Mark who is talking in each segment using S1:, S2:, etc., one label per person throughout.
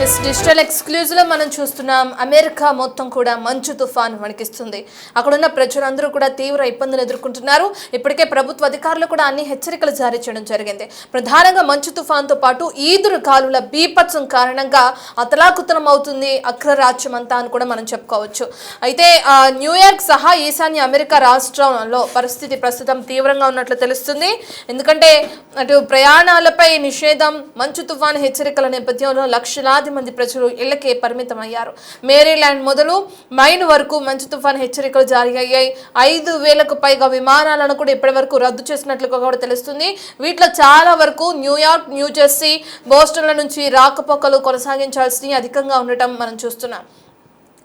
S1: Digital exclusive లో మనం చూస్తున్నాం. అమెరికా మొత్తం కూడా మంచు తుఫాన్ వణికిస్తుంది. అక్కడున్న ప్రజలందరూ కూడా తీవ్ర ఇబ్బందులు ఎదుర్కొంటున్నారు. ఇప్పటికే ప్రభుత్వ అధికారులు కూడా అన్ని హెచ్చరికలు జారీ చేయడం జరిగింది. ప్రధానంగా మంచు తుఫాన్తో పాటు ఈదురు గాలుల బీభత్సం కారణంగా అతలాకుతలం అవుతుంది అగ్రరాజ్యం అంతా అని కూడా మనం చెప్పుకోవచ్చు. అయితే న్యూయార్క్ సహా ఈశాన్య అమెరికా రాష్ట్రంలో పరిస్థితి ప్రస్తుతం తీవ్రంగా ఉన్నట్లు తెలుస్తుంది. ఎందుకంటే అటు ప్రయాణాలపై నిషేధం, మంచు తుఫాన్ హెచ్చరికల నేపథ్యంలో లక్షలాది మంది ప్రజలు ఇళ్లకే పరిమితమయ్యారు. మేరీల్యాండ్ మొదలు మైన్ వరకు మంచు తుఫాన్ హెచ్చరికలు జారీ అయ్యాయి. 5,000కు పైగా విమానాలను కూడా ఇప్పటి వరకు రద్దు చేసినట్లుగా కూడా తెలుస్తుంది. వీటిలో చాలా వరకు న్యూయార్క్, న్యూజెర్సీ, బోస్టన్ల నుంచి రాకపోకలు కొనసాగించాల్సి అధికంగా ఉండటం మనం చూస్తున్నాం.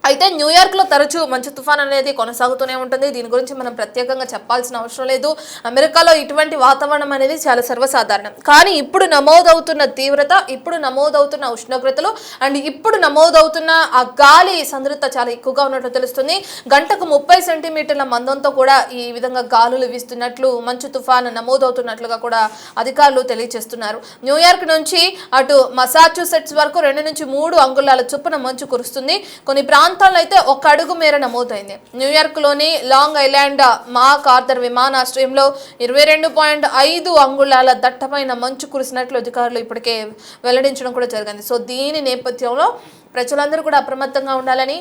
S1: అయితే న్యూయార్క్లో తరచూ మంచు తుఫాన్ అనేది కొనసాగుతూనే ఉంటుంది. దీని గురించి మనం ప్రత్యేకంగా చెప్పాల్సిన అవసరం లేదు. అమెరికాలో ఇటువంటి వాతావరణం అనేది చాలా సర్వసాధారణం. కానీ ఇప్పుడు నమోదవుతున్న తీవ్రత, ఇప్పుడు నమోదవుతున్న ఉష్ణోగ్రతలు అండ్ ఇప్పుడు నమోదవుతున్న ఆ గాలి సంద్రత చాలా ఎక్కువగా ఉన్నట్లు తెలుస్తుంది. గంటకు 30 సెంటీమీటర్ల మందంతో కూడా ఈ విధంగా గాలులు వీస్తున్నట్లు, మంచు తుఫాన్ నమోదవుతున్నట్లుగా కూడా అధికారులు తెలియజేస్తున్నారు. న్యూయార్క్ నుంచి అటు మసాచ్యూసెట్స్ వరకు 2 నుంచి 3 అంగుళాల చొప్పున మంచు కురుస్తుంది. కొన్ని ప్రాంతాల్లో అయితే 1 అడుగు మేర నమోదైంది. న్యూయార్క్లోని లాంగ్ ఐలాండ్ మాక్ ఆర్థర్ విమానాశ్రయంలో 22.5 అంగుళాల దట్టమైన మంచు కురిసినట్లు అధికారులు ఇప్పటికే వెల్లడించడం కూడా జరిగింది. సో దీని నేపథ్యంలో ప్రజలందరూ కూడా అప్రమత్తంగా ఉండాలని,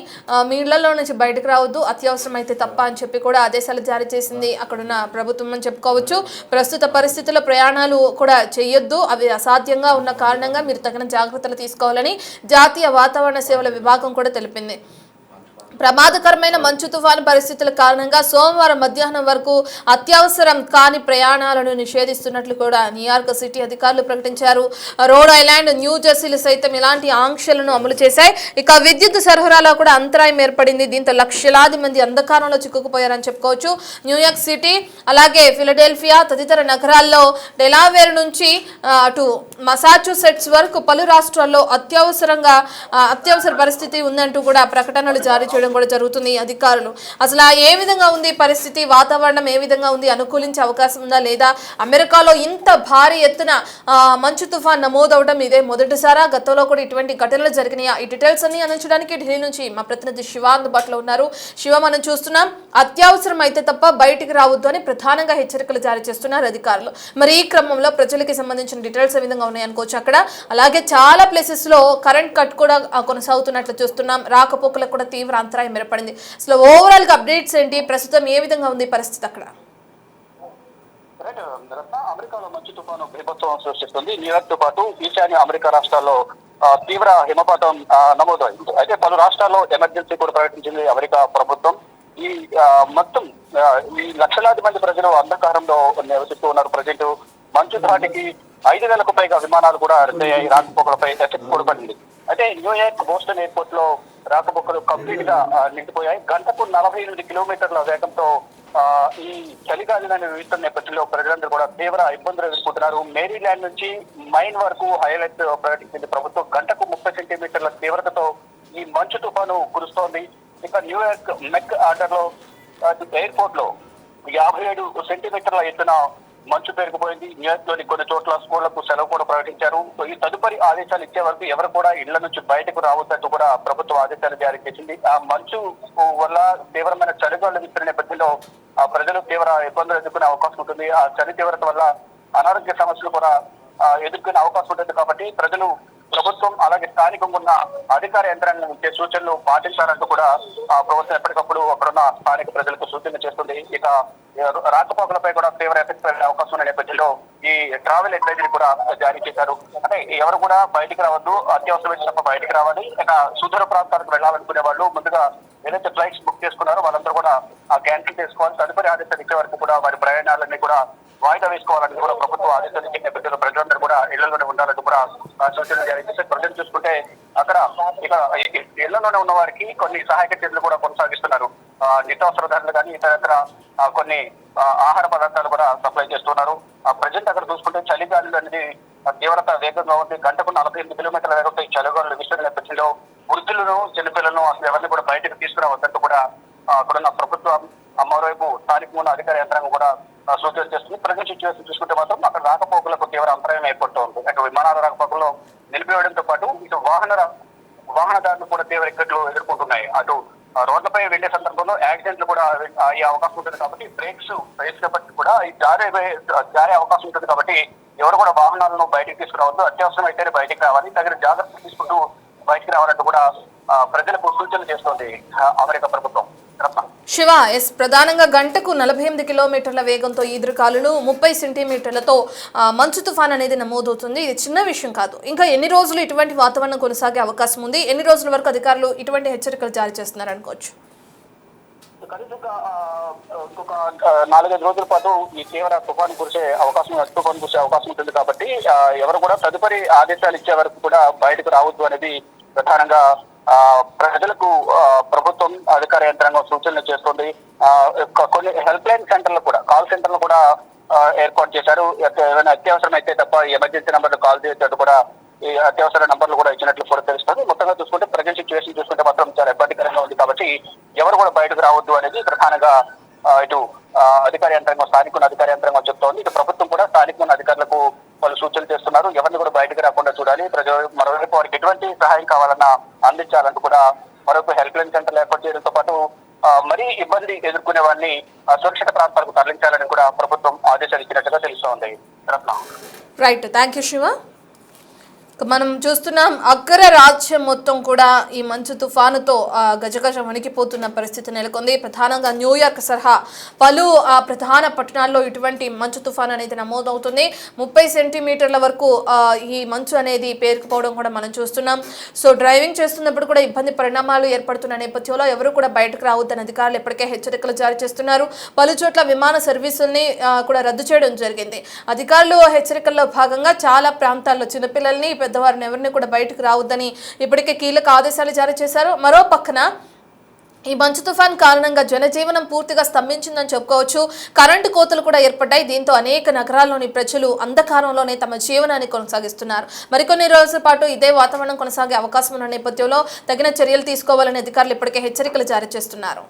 S1: మీ ఇళ్లలో నుంచి బయటకు రావద్దు, అత్యవసరం అయితే తప్ప అని చెప్పి కూడా ఆదేశాలు జారీ చేసింది అక్కడున్న ప్రభుత్వం అని చెప్పుకోవచ్చు. ప్రస్తుత పరిస్థితుల్లో ప్రయాణాలు కూడా చేయొద్దు, అవి అసాధ్యంగా ఉన్న కారణంగా మీరు తగిన జాగ్రత్తలు తీసుకోవాలని జాతీయ వాతావరణ సేవల విభాగం కూడా తెలిపింది. ప్రమాదకరమైన మంచు తుఫాను పరిస్థితుల కారణంగా సోమవారం మధ్యాహ్నం వరకు అత్యవసరం కాని ప్రయాణాలను నిషేధిస్తున్నట్లు కూడా న్యూయార్క్ సిటీ అధికారులు ప్రకటించారు. రోడ్ ఐలాండ్, న్యూ జెర్సీలు సైతం ఇలాంటి ఆంక్షలను అమలు చేశాయి. ఇక విద్యుత్ సరఫరాలో కూడా అంతరాయం ఏర్పడింది. దీంతో లక్షలాది మంది అంధకారంలో చిక్కుకుపోయారని చెప్పుకోవచ్చు. న్యూయార్క్ సిటీ, అలాగే ఫిలడెల్ఫియా తదితర నగరాల్లో, డెలావేర్ నుంచి అటు మసాచ్యూసెట్స్ వరకు పలు రాష్ట్రాల్లో అత్యవసర పరిస్థితి ఉందంటూ కూడా ప్రకటనలు జారీ చేయడం కూడా జరుగుతుంది. అధికారులు అసలు ఏ విధంగా ఉంది పరిస్థితి, వాతావరణం ఏ విధంగా ఉంది, అనుకూలించే అవకాశం ఉందా లేదా, అమెరికాలో ఇంత భారీ ఎత్తున మంచు తుఫాన్ నమోదవడం ఇదే మొదటిసారా, గతంలో కూడా ఇటువంటి ఘటనలు జరిగినాయా? ఈ డీటెయిల్స్ అన్ని అందించడానికి ఢిల్లీ నుంచి మా ప్రతినిధి శివ అందుబాటులో ఉన్నారు. శివ, మనం చూస్తున్నాం అత్యవసరం అయితే తప్ప బయటికి రావద్దు అని ప్రధానంగా హెచ్చరికలు జారీ చేస్తున్నారు అధికారులు. మరి ఈ క్రమంలో ప్రజలకి సంబంధించిన డీటెయిల్స్ ఏ విధంగా ఉన్నాయనుకోవచ్చు అక్కడ. అలాగే చాలా ప్లేసెస్ లో కరెంట్ కట్ కూడా కొనసాగుతున్నట్లు చూస్తున్నాం. రాకపోకలకు కూడా తీవ్ర అంతరాయం ఏర్పడింది. అసలు ఓవరాల్ గా అప్డేట్స్ ఏంటి, ప్రస్తుతం ఏ విధంగా ఉంది పరిస్థితి అక్కడ?
S2: అమెరికాలో మంచు తుఫాను బీభత్సం సృష్టిస్తుంది. న్యూయార్క్ తో పాటు ఈశాన్య అమెరికా రాష్ట్రాల్లో తీవ్ర హిమపాతం నమోదైంది. అయితే పలు రాష్ట్రాల్లో ఎమర్జెన్సీ కూడా ప్రకటించింది అమెరికా ప్రభుత్వం. ఈ మొత్తం ఈ లక్షలాది మంది ప్రజలు అంధకారంలో నివసిస్తూ ఉన్నారు. ప్రజెంట్ మంచు ధాటికి 5,000కు పైగా విమానాలు కూడా రద్దయ్యాయి. రాకపోకలపై ఎఫెక్ట్ కూడా పడింది. అయితే న్యూయార్క్, బోస్టన్ ఎయిర్పోర్ట్ లో రాకపోకలు కంప్లీట్ గా నిండిపోయాయి. గంటకు 48 కిలోమీటర్ల వేగంతో ఈ చలిగాలిని వీస్తున్న నేపథ్యంలో ప్రజలందరూ కూడా తీవ్ర ఇబ్బందులు ఎదుర్కొంటున్నారు. మేరీల్యాండ్ నుంచి మైన్ వరకు హైలైట్ ప్రకటించింది ప్రభుత్వం. గంటకు 30 సెంటీమీటర్ల తీవ్రతతో ఈ మంచు తుఫాను కురుస్తోంది. ఇక న్యూయార్క్ మెక్ ఆర్డర్ లో ఎయిర్పోర్ట్ లో 57 సెంటీమీటర్ల ఎత్తున మంచు పెరిగిపోయింది. న్యూయార్క్ లోని కొన్ని చోట్ల స్కూళ్లకు సెలవు కూడా ప్రకటించారు. ఈ తదుపరి ఆదేశాలు ఇచ్చే వరకు ఎవరు కూడా ఇళ్ల నుంచి బయటకు రావద్దంటూ కూడా ప్రభుత్వం ఆదేశాలు జారీ చేసింది. ఆ మంచు వల్ల తీవ్రమైన చలిగాలు వీస్తున్న నేపథ్యంలో ప్రజలు తీవ్ర ఇబ్బందులు ఎదుర్కొనే అవకాశం ఉంటుంది. ఆ చలి తీవ్రత వల్ల అనారోగ్య సమస్యలు కూడా ఎదుర్కొనే అవకాశం ఉంటుంది. కాబట్టి ప్రజలు, ప్రభుత్వం అలాగే స్థానికంగా ఉన్న అధికార యంత్రాంగం ఇచ్చే సూచనలు పాటించాలంటూ కూడా ప్రభుత్వం ఎప్పటికప్పుడు అక్కడున్న స్థానిక ప్రజలకు సూచన చేస్తుంది. ఇక రాకపోకలపై కూడా తీవ్ర ఎఫెక్ట్ పడే అవకాశం ఉన్న నేపథ్యంలో ఈ ట్రావెల్ అడ్వైజరీ కూడా జారీ చేశారు. అంటే ఎవరు కూడా బయటికి రావద్దు, అత్యవసరమైన తప్ప బయటికి రావాలి. ఇక సుదూర ప్రాంతాలకు వెళ్ళాలనుకునే వాళ్ళు ముందుగా ఏదైతే ఫ్లైట్స్ బుక్ చేసుకున్నారో వాళ్ళందరూ కూడా క్యాన్సిల్ చేసుకోవాలి. తదుపరి ఆదేశాలు ఇచ్చే వరకు కూడా వారి ప్రయాణాలన్నీ కూడా వాయిదా వేసుకోవాలని కూడా ప్రభుత్వం ఆదేశాలు ఇచ్చే నేపథ్యంలో ప్రజలందరూ కూడా ఇళ్లలోనే ఉండాలని కూడా సూచనలు జారీ చేశారు. ప్రజలు చూసుకుంటే అక్కడ ఇక ఇళ్లలోనే ఉన్న వారికి కొన్ని సహాయక చర్యలు కూడా కొనసాగిస్తున్నారు. నిత్యావసర ధరలు కానీ ఇతర కొన్ని ఆహార పదార్థాలు కూడా సప్లై చేస్తున్నారు. ప్రజెంట్ అక్కడ చూసుకుంటే చలిగాలులు అనేది తీవ్రత వేగంగా ఉంది. గంటకు 48 కిలోమీటర్ల వేగంతో ఈ చలిగాలులు వీస్తున్న నేపథ్యంలో వృద్ధులను, చిన్నపిల్లలను అసలు ఎవరిని కూడా బయటకు తీసుకురావద్దంటూ కూడా అక్కడున్న ప్రభుత్వం, మరోవైపు స్థానికంగా ఉన్న అధికార యంత్రాంగం కూడా సూచన చేస్తుంది. ప్రజెంట్ సిచ్యువేషన్ చూసుకుంటే మాత్రం అక్కడ రాకపోకలకు తీవ్ర అంతరాయం ఏర్పడుతూ ఉంది. అటు విమానాల రాకపోకల్లో నిలిపివేయడంతో పాటు ఇటు వాహన వాహనదారులు కూడా తీవ్ర ఇక్కట్లు ఎదుర్కొంటున్నాయి. అటు రోడ్లపై వెళ్లే సందర్భంలో యాక్సిడెంట్లు కూడా అయ్యే అవకాశం ఉంటుంది కాబట్టి బ్రేక్స్ వేసినప్పటికీ కూడా ఈ జారే అవకాశం ఉంటుంది కాబట్టి ఎవరు కూడా వాహనాలను బయటికి తీసుకురావద్దు, అత్యవసరం అయితేనే బయటికి రావాలి, తగిన జాగ్రత్తలు తీసుకుంటూ బయటికి రావాలంటూ కూడా ప్రజలకు సూచనలు చేస్తోంది అమెరికా ప్రభుత్వం.
S1: శివ, ప్రధానంగా గంటకు 48 కిలోమీటర్ల వేగంతో ఈదురుగాలులు 30 సెంటీమీటర్లతో మంచు తుఫాన్ అనేది నమోదవుతుంది. ఇది చిన్న విషయం కాదు. ఇంకా ఎన్ని రోజులు ఇటువంటి వాతావరణం కొనసాగే అవకాశం ఉంది? ఎన్ని రోజుల వరకు అధికారులు ఇటువంటి హెచ్చరికలు జారీ చేస్తున్నారు అనుకోవచ్చు?
S2: ఇంకొక 4-5 రోజుల పాటు ఈ తీవ్ర తుఫాను కురిసే అవకాశం ఉంటుంది కాబట్టి ఎవరు కూడా తదుపరి ఆదేశాలు ఇచ్చే వరకు కూడా బయటకు రావద్దు అనేది ప్రధానంగా ప్రజలకు ప్రభుత్వం అధికార యంత్రాంగం సూచనలు చేస్తుంది. కొన్ని హెల్ప్ లైన్ సెంటర్లు కూడా, కాల్ సెంటర్లు కూడా ఏర్పాటు చేశారు. ఏమైనా అత్యవసరం అయితే తప్ప ఎమర్జెన్సీ నంబర్లు కాల్ చేసేటట్టు కూడా ఈ అత్యవసర నంబర్లు కూడా ఇచ్చినట్లు కూడా తెలుస్తుంది. మొత్తంగా చూసుకుంటే ప్రజెంట్ సిచ్యువేషన్ చూసుకుంటే మాత్రం చాలా ఇబ్బందికరంగా ఉంది కాబట్టి ఎవరు కూడా బయటకు రావద్దు అనేది ప్రధానంగా ఇటు అధికార యంత్రాంగం, స్థానిక అధికార యంత్రాంగం చెప్తోంది. ఇటు ప్రభుత్వం కూడా స్థానిక అధికారులకు వాళ్ళు సూచనలు చేస్తున్నారు. ఎవరిని కూడా బయటకు రాకుండా చూడాలి, ప్రజలు మరోవైపు వారికి ఎటువంటి సహాయం కావాలన్నా అందించాలంటూ కూడా మరొక హెల్ప్ లైన్ సెంటర్లు ఏర్పాటు చేయడంతో పాటు మరీ ఇబ్బంది ఎదుర్కొనే వారిని సురక్షిత ప్రాంతాలకు తరలించాలని కూడా ప్రభుత్వం ఆదేశాలు ఇచ్చినట్టుగా తెలుస్తోంది. Ratna.
S1: Right, thank you Shiva. మనం చూస్తున్నాం అగ్ర రాజ్యం మొత్తం కూడా ఈ మంచు తుఫానుతో గజగజ వణికిపోతున్న పరిస్థితి నెలకొంది. ప్రధానంగా న్యూయార్క్ సహా పలు ప్రధాన పట్టణాల్లో ఇటువంటి మంచు తుఫాను అనేది నమోదవుతుంది. 30 సెంటీమీటర్ల వరకు ఈ మంచు అనేది పేరుకుపోవడం కూడా మనం చూస్తున్నాం. సో డ్రైవింగ్ చేస్తున్నప్పుడు కూడా ఇబ్బంది పరిణామాలు ఏర్పడుతున్న నేపథ్యంలో ఎవరు కూడా బయటకు రావద్దని అధికారులు ఇప్పటికే హెచ్చరికలు జారీ చేస్తున్నారు. పలు చోట్ల విమాన సర్వీసుల్ని కూడా రద్దు చేయడం జరిగింది. అధికారులు హెచ్చరికల్లో భాగంగా చాలా ప్రాంతాల్లో చిన్నపిల్లల్ని, పెద్దవారిని ఎవరిని కూడా బయటకు రావద్దని ఇప్పటికే కీలక ఆదేశాలు జారీ చేశారు. మరో పక్కన ఈ మంచు తుఫాన్ కారణంగా జనజీవనం పూర్తిగా స్తంభించిందని చెప్పుకోవచ్చు. కరెంటు కోతలు కూడా ఏర్పడ్డాయి. దీంతో అనేక నగరాల్లోని ప్రజలు అంధకారంలోనే తమ జీవనాన్ని కొనసాగిస్తున్నారు. మరికొన్ని రోజుల పాటు ఇదే వాతావరణం కొనసాగే అవకాశం ఉన్న నేపథ్యంలో తగిన చర్యలు తీసుకోవాలని అధికారులు ఇప్పటికే హెచ్చరికలు జారీ చేస్తున్నారు.